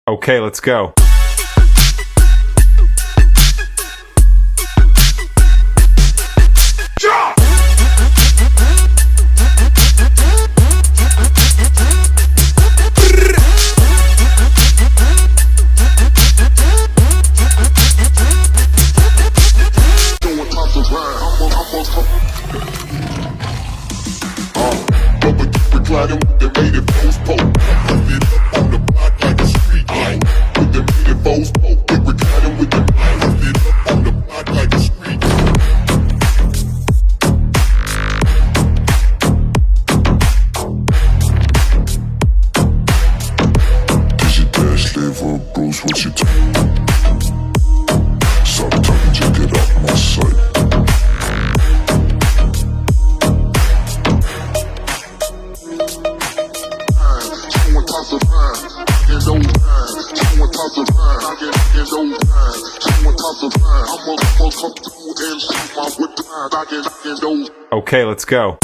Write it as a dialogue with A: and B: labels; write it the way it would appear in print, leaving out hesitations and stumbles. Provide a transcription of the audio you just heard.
A: Okay, let's go.
B: What you do? Stop talking, just get out my sight. Someone toss a fine, in those times. Someone toss a fine, in those times. Someone toss a fine. I'm gonna come through and shoot my whip line, in those.
A: Okay, let's go.